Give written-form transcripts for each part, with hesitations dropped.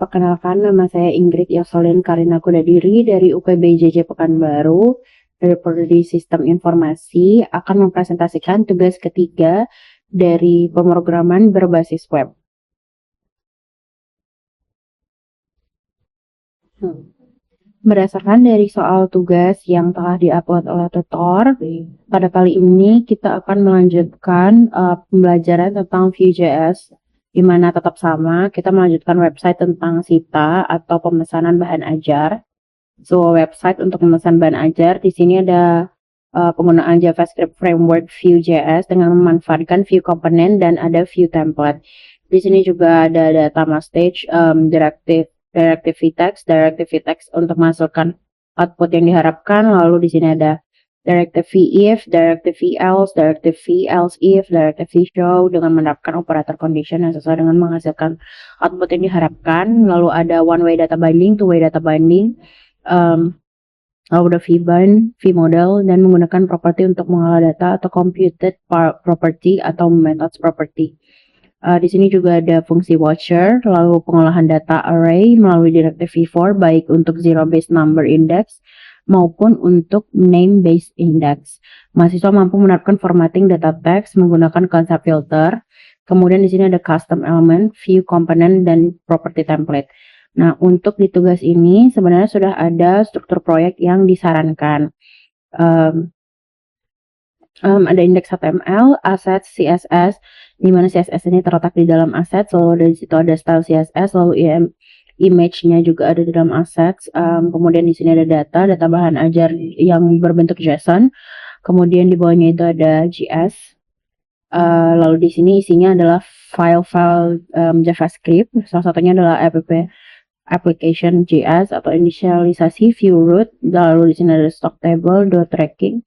Perkenalkan, nama saya Ingrid Yoselin Karina Kudadiri dari UPBJJ Pekanbaru, dari Prodi Sistem Informasi, akan mempresentasikan tugas ketiga dari pemrograman berbasis web. Berdasarkan dari soal tugas yang telah diupload oleh tutor, pada kali ini kita akan melanjutkan pembelajaran tentang Vue.js, di mana tetap sama, kita melanjutkan website tentang Sita atau pemesanan bahan ajar. Sebuah website untuk memesan bahan ajar. Di sini ada penggunaan JavaScript framework Vue.js dengan memanfaatkan Vue component dan ada Vue template. Di sini juga ada data message, directive vtext untuk masukkan output yang diharapkan. Lalu di sini ada directive if, directive else, directive else if, directive show dengan menerapkan operator condition yang sesuai dengan menghasilkan output yang diharapkan. Lalu ada one way data binding, two way data binding, lalu ada vbind, vmodel, dan menggunakan property untuk mengolah data atau computed property atau methods property. Di sini juga ada fungsi watcher, lalu pengolahan data array melalui directive v4 baik untuk zero based number index maupun untuk name based index. Mahasiswa mampu menerapkan formatting data text menggunakan konsep filter. Kemudian di sini ada custom element, view component, dan property template. Nah, untuk di tugas ini sebenarnya sudah ada struktur proyek yang disarankan. Ada index HTML, assets, CSS, di mana CSS ini terletak di dalam assets, lalu dari situ ada style CSS, lalu image-nya juga ada di dalam assets. Kemudian di sini ada data bahan ajar yang berbentuk JSON. Kemudian di bawahnya itu ada JS. Lalu di sini isinya adalah file-file JavaScript. Salah satunya adalah application JS atau inisialisasi view root. Lalu di sini ada stock table, tracking,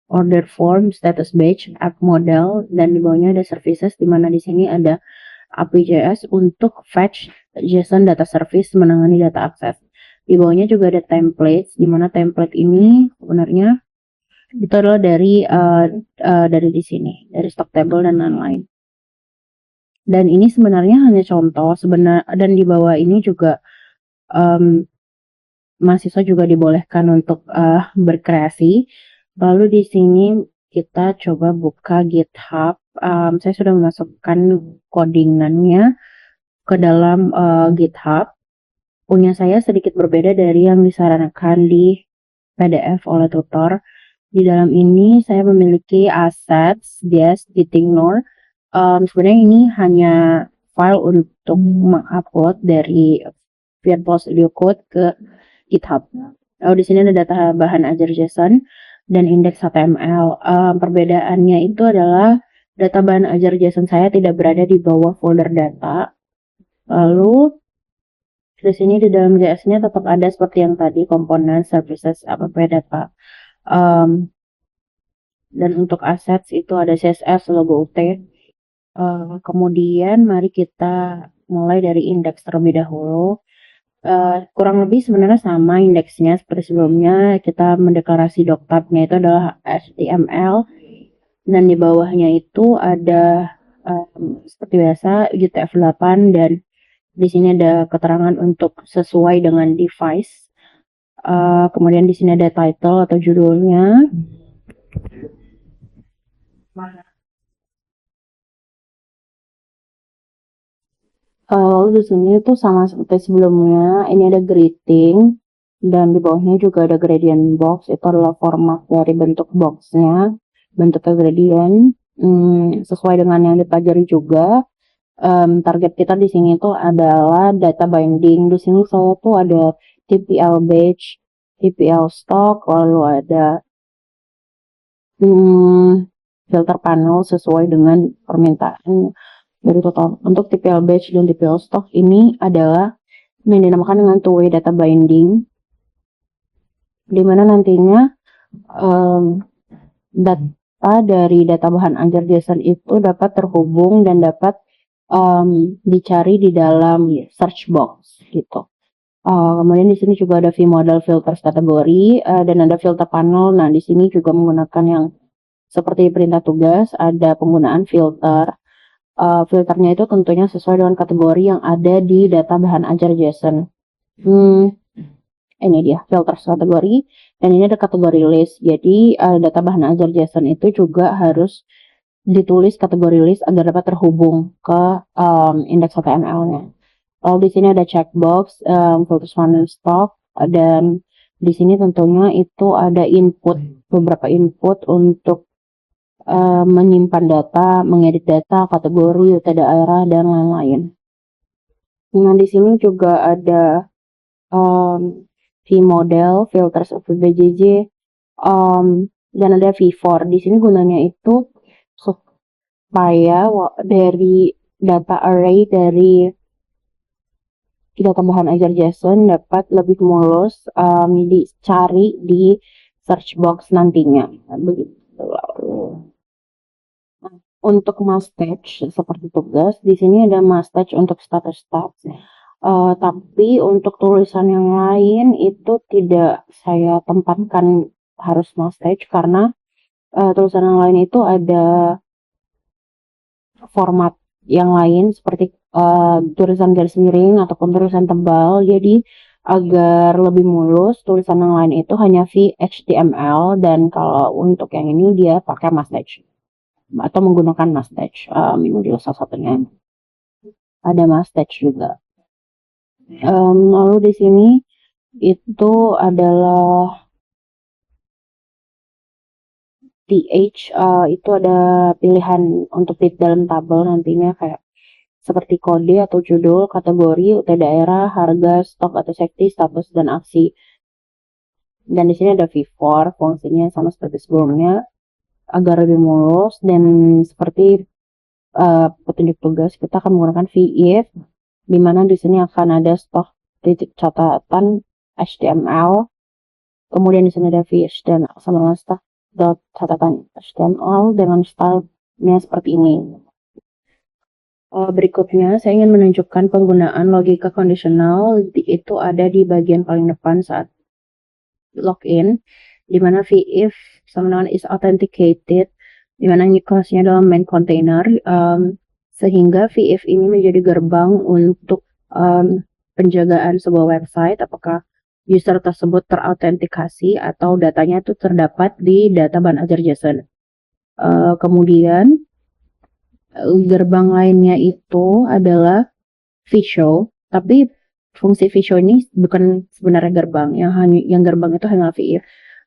order form, status batch, app model, dan di bawahnya ada services, di mana di sini ada API.js untuk fetch JSON data service menangani data akses. Di bawahnya juga ada templates, di mana template ini sebenarnya itu adalah dari di sini, dari stock table dan lain-lain. Dan ini sebenarnya hanya contoh, dan di bawah ini juga mahasiswa juga dibolehkan untuk berkreasi. Lalu di sini kita coba buka GitHub. Saya sudah memasukkan codingannya ke dalam GitHub. Punya saya sedikit berbeda dari yang disarankan di PDF oleh tutor. Di dalam ini saya memiliki assets, distinctor. Sebenarnya ini hanya file untuk mengupload dari Visual Studio Code ke GitHub. Lalu di sini ada data bahan ajar JSON dan indeks HTML. Perbedaannya itu adalah data bahan ajar JSON saya tidak berada di bawah folder data. Lalu di sini di dalam JS-nya tetap ada seperti yang tadi, komponen, services, app data. Dan untuk assets itu ada CSS, logo UT. Kemudian mari kita mulai dari indeks terlebih dahulu. Kurang lebih sebenarnya sama indeksnya seperti sebelumnya. Kita mendeklarasi doctype-nya itu adalah HTML, dan di bawahnya itu ada seperti biasa UTF-8, dan di sini ada keterangan untuk sesuai dengan device. Kemudian di sini ada title atau judulnya. Lalu di sini itu sama seperti sebelumnya, ini ada greeting, dan di bawahnya juga ada gradient box. Itu adalah format dari bentuk boxnya, bentuknya gradient, sesuai dengan yang dipelajari juga. Target kita di sini tuh adalah data binding. Di sini saya tuh ada TPL batch, TPL stock, lalu ada filter panel sesuai dengan permintaan dari total. Untuk TPL batch dan TPL stock ini adalah yang dinamakan dengan two-way data binding, di mana nantinya data dari data bahan ajar JSON itu dapat terhubung dan dapat dicari di dalam search box gitu. Kemudian di sini juga ada vmodel filters kategori dan ada filter panel. Nah, di sini juga menggunakan yang seperti perintah tugas, ada penggunaan filter. filternya itu tentunya sesuai dengan kategori yang ada di data bahan ajar JSON. Ini dia filter kategori, dan ini ada kategori list. Jadi data bahan ajar JSON itu juga harus ditulis kategori list agar dapat terhubung ke indeks HTML-nya. Lalu di sini ada checkbox, filter funnel stock, dan di sini tentunya itu ada beberapa input untuk menyimpan data, mengedit data, kategori, data daerah, dan lain-lain. Nah, di sini juga ada vModel, filters of BJJ, dan ada V4. Di sini gunanya itu supaya dari data array dari data bahan ajar JSON dapat lebih mulus dicari di search box nantinya. Begitu. Nah, untuk mustache seperti tugas, di sini ada mustache untuk status tab. Tapi untuk tulisan yang lain itu tidak saya tempatkan harus mustache karena tulisan yang lain itu ada format yang lain seperti tulisan garis miring ataupun tulisan tebal. Jadi agar lebih mulus, tulisan yang lain itu hanya HTML, dan kalau untuk yang ini dia pakai mustache atau menggunakan mustache. Ini juga salah satunya. Ada mustache juga. Lalu di sini itu adalah TH, itu ada pilihan untuk di dalam tabel nantinya kayak seperti kode atau judul, kategori, UT daerah, harga, stok atau safety, status, dan aksi. Dan di sini ada V4, fungsinya sama seperti sebelumnya agar lebih mulus, dan seperti petunjuk tugas kita akan menggunakan VIF, di mana di sini akan ada stok titik catatan HTML, kemudian di sini ada fish dan sama stok catatan HTML dengan stylenya seperti ini. Berikutnya saya ingin menunjukkan penggunaan logika kondisional, itu ada di bagian paling depan saat login, di mana VIF sama dengan is authenticated, di mana kelasnya adalah main container, sehingga VIF ini menjadi gerbang untuk penjagaan sebuah website, apakah user tersebut terautentikasi atau datanya itu terdapat di data bahan ajar JSON. Kemudian gerbang lainnya itu adalah vshow, tapi fungsi vshow ini bukan sebenarnya gerbang, yang gerbang itu hanya VIF.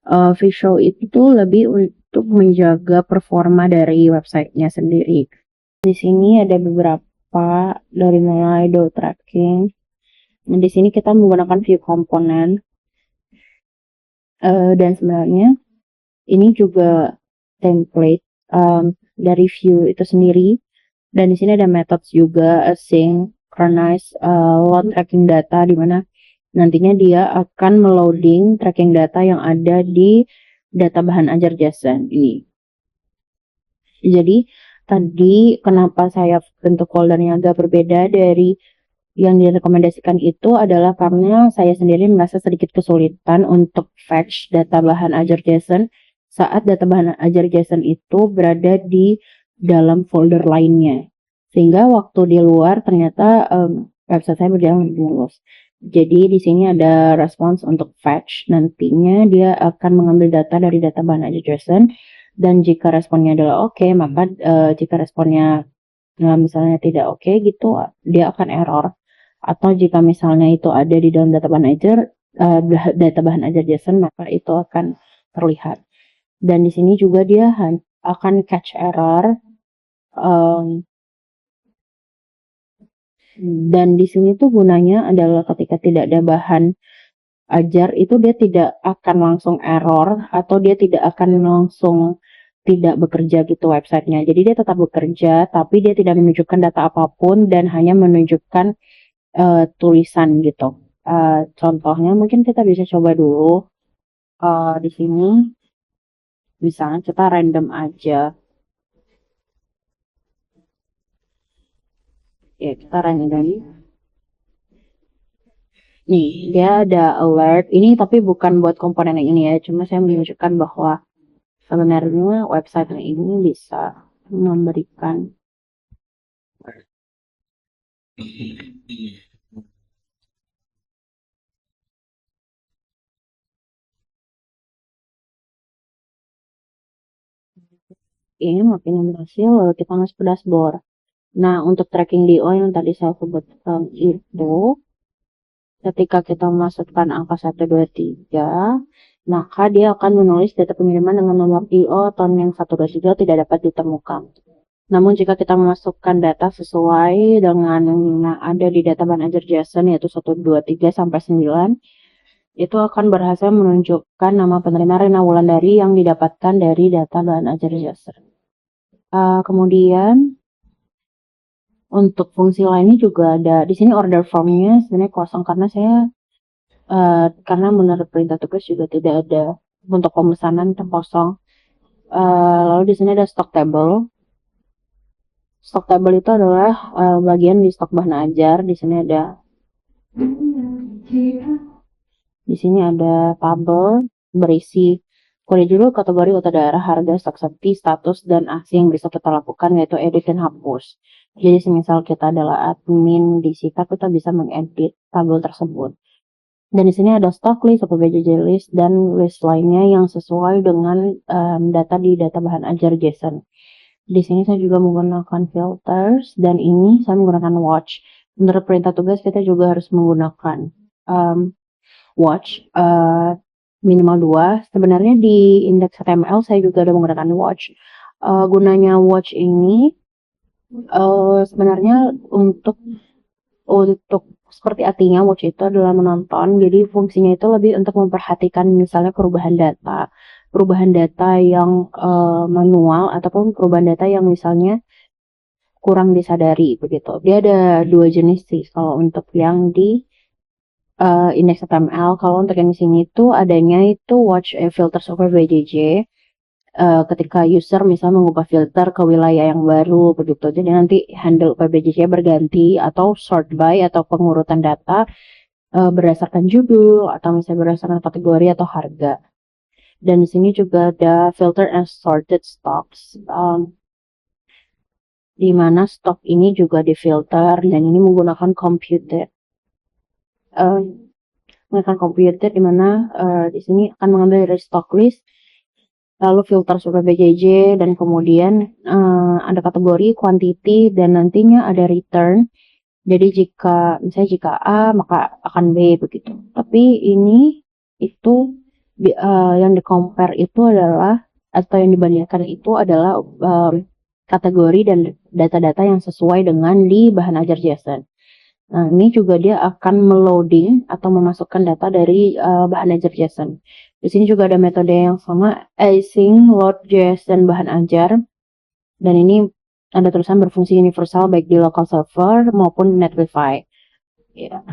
Vshow itu lebih untuk menjaga performa dari websitenya sendiri. Di sini ada beberapa dari mulai do tracking. Nah, di sini kita menggunakan view komponen, dan sebenarnya ini juga template dari view itu sendiri. Dan di sini ada methods juga, asynchronous load tracking data, di mana nantinya dia akan meloading tracking data yang ada di data bahan ajar JSON ini. Jadi tadi kenapa saya bentuk foldernya agak berbeda dari yang direkomendasikan itu adalah karena saya sendiri merasa sedikit kesulitan untuk fetch data bahan ajar JSON saat data bahan ajar JSON itu berada di dalam folder lainnya, sehingga waktu di luar ternyata website saya berjalan lebih mulus. Jadi di sini ada respons untuk fetch, nantinya dia akan mengambil data dari data bahan ajar JSON, dan jika responnya adalah oke, maka jika responnya misalnya tidak oke gitu, dia akan error. Atau jika misalnya itu ada di dalam data bahan ajar JSON, maka itu akan terlihat. Dan di sini juga dia akan catch error, dan di sini tuh gunanya adalah ketika tidak ada bahan ajar itu dia tidak akan langsung error, atau dia tidak akan langsung tidak bekerja gitu websitenya. Jadi dia tetap bekerja, tapi dia tidak menunjukkan data apapun dan hanya menunjukkan tulisan gitu. Contohnya mungkin kita bisa coba dulu di sini, misalnya kita random aja. Ya, kita random. Nih, dia ada alert. Ini tapi bukan buat komponen yang ini ya, cuma saya menunjukkan bahwa sebenarnya website yang ini bisa memberikan Ini makin berhasil, lalu kita masuk ke dashboard. Nah, untuk tracking DO yang tadi saya sebutkan itu, ketika kita memasukkan angka 123, maka dia akan menulis data pengiriman dengan nomor DO tahun yang 123 tidak dapat ditemukan. Namun jika kita memasukkan data sesuai dengan yang ada di data manager JSON yaitu 123 sampai 9, itu akan berhasil menunjukkan nama penerima Rena Wulandari yang didapatkan dari data manager JSON. Kemudian untuk fungsi lainnya juga ada di sini order formnya sebenarnya kosong karena karena menurut perintah tugas juga tidak ada untuk pemesanan itu kosong. Lalu di sini ada stock table. Stock table itu adalah bagian di stok bahan ajar. Di sini ada tabel berisi kode judul, kategori, kota daerah, harga, stok sepi, status, dan aksi yang bisa kita lakukan yaitu edit dan hapus. Jadi semisal kita adalah admin di Sikap, kita bisa mengedit tabel tersebut. Dan di sini ada stock list, PJJ list, dan list lainnya yang sesuai dengan data di data bahan ajar JSON. Di sini saya juga menggunakan filters, dan ini saya menggunakan watch. Menurut perintah tugas kita juga harus menggunakan watch minimal 2. Sebenarnya di index HTML saya juga ada menggunakan watch. Gunanya watch ini sebenarnya untuk seperti artinya watch itu adalah menonton, jadi fungsinya itu lebih untuk memperhatikan misalnya perubahan data yang manual ataupun perubahan data yang misalnya kurang disadari begitu. Dia ada 2 jenis sih kalau untuk yang di index HTML. Kalau untuk yang di sini itu adanya itu watch filters over BJJ. Ketika user misalnya mengubah filter ke wilayah yang baru begitu, jadi nanti handle PBJJ berganti atau sort by atau pengurutan data berdasarkan judul atau misalnya berdasarkan kategori atau harga. Dan di sini juga ada filter and sorted stocks, di mana stok ini juga difilter dan ini menggunakan computer. Di mana di sini akan mengambil dari stock list, lalu filter super BJJ, dan kemudian ada kategori, quantity, dan nantinya ada return. Jadi jika A maka akan B begitu. Tapi itu yang di compare itu adalah atau yang dibandingkan itu adalah kategori dan data-data yang sesuai dengan di bahan ajar JSON. Nah, ini juga dia akan meloading atau memasukkan data dari bahan ajar JSON. Di sini juga ada metode yang sama, async load JSON bahan ajar. Dan ini ada tulisan berfungsi universal baik di local server maupun Netlify. Ya,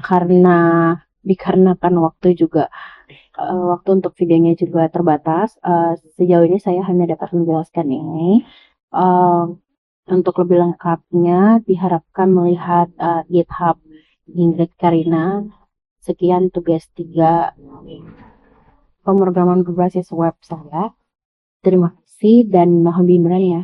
dikarenakan waktu untuk videonya juga terbatas, sejauh ini saya hanya dapat menjelaskan ini. Untuk lebih lengkapnya diharapkan melihat GitHub Ingrid Karina. Sekian tugas 3 pemrograman berbasis web saya. Terima kasih dan mohon bimbingan ya.